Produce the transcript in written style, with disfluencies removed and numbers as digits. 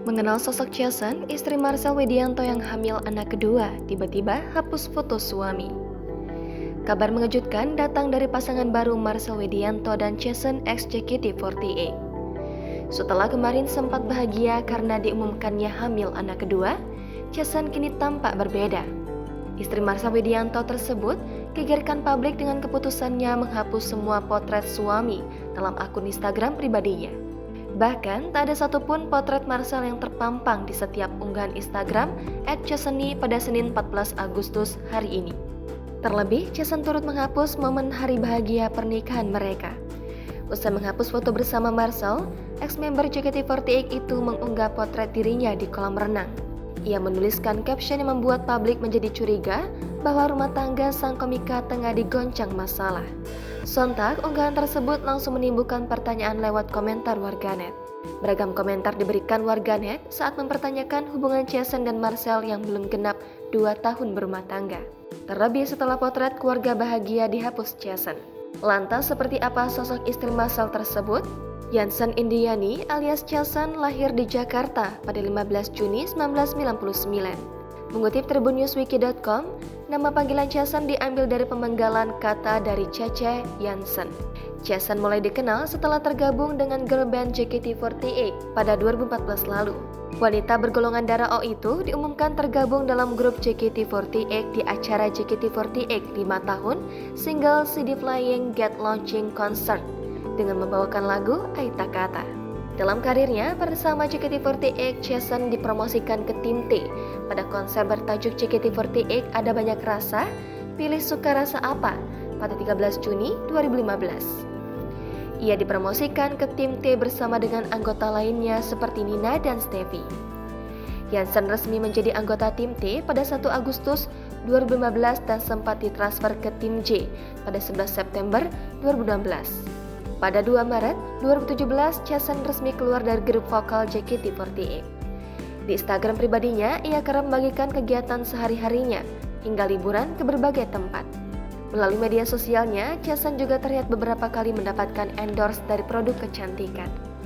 Mengenal sosok Jason, istri Marcel Widianto yang hamil anak kedua, tiba-tiba hapus foto suami. Kabar mengejutkan datang dari pasangan baru Marcel Widianto dan Jason ex JKT48. Setelah kemarin sempat bahagia karena diumumkannya hamil anak kedua, Jason kini tampak berbeda. Istri Marcel Widianto tersebut gegerkan publik dengan keputusannya menghapus semua potret suami dalam akun Instagram pribadinya. Bahkan, tak ada satupun potret Marcel yang terpampang di setiap unggahan Instagram @jasoni pada Senin 14 Agustus hari ini. Terlebih, Jason turut menghapus momen hari bahagia pernikahan mereka. Usai menghapus foto bersama Marcel, ex-member JKT48 itu mengunggah potret dirinya di kolam renang. Ia menuliskan caption yang membuat publik menjadi curiga bahwa rumah tangga sang komika tengah digoncang masalah. Sontak, unggahan tersebut langsung menimbulkan pertanyaan lewat komentar warganet. Beragam komentar diberikan warganet saat mempertanyakan hubungan Jason dan Marcel yang belum genap 2 tahun berumah tangga. Terlebih setelah potret keluarga bahagia dihapus Jason. Lantas seperti apa sosok istri Marcel tersebut? Yansen Indiani alias Jason lahir di Jakarta pada 15 Juni 1999. Mengutip tribunNewsWiki.com, nama panggilan Jason diambil dari pemenggalan kata dari Cece Yansen. Jason mulai dikenal setelah tergabung dengan girl band JKT48 pada 2014 lalu. Wanita bergolongan darah O itu diumumkan tergabung dalam grup JKT48 di acara JKT48 5 tahun single CD Flying Get Launching Concert dengan membawakan lagu Aita Kata. Dalam karirnya bersama JKT48, Jason dipromosikan ke tim T. Pada konser bertajuk JKT48 Ada Banyak Rasa, Pilih Suka Rasa Apa pada 13 Juni 2015. Ia dipromosikan ke tim T bersama dengan anggota lainnya seperti Nina dan Steffi. Yansen resmi menjadi anggota tim T pada 1 Agustus 2015 dan sempat ditransfer ke tim J pada 11 September 2016. Pada 2 Maret 2017, Jason resmi keluar dari grup vokal JKT48. Di Instagram pribadinya, ia kerap membagikan kegiatan sehari-harinya hingga liburan ke berbagai tempat. Melalui media sosialnya, Jason juga terlihat beberapa kali mendapatkan endorse dari produk kecantikan.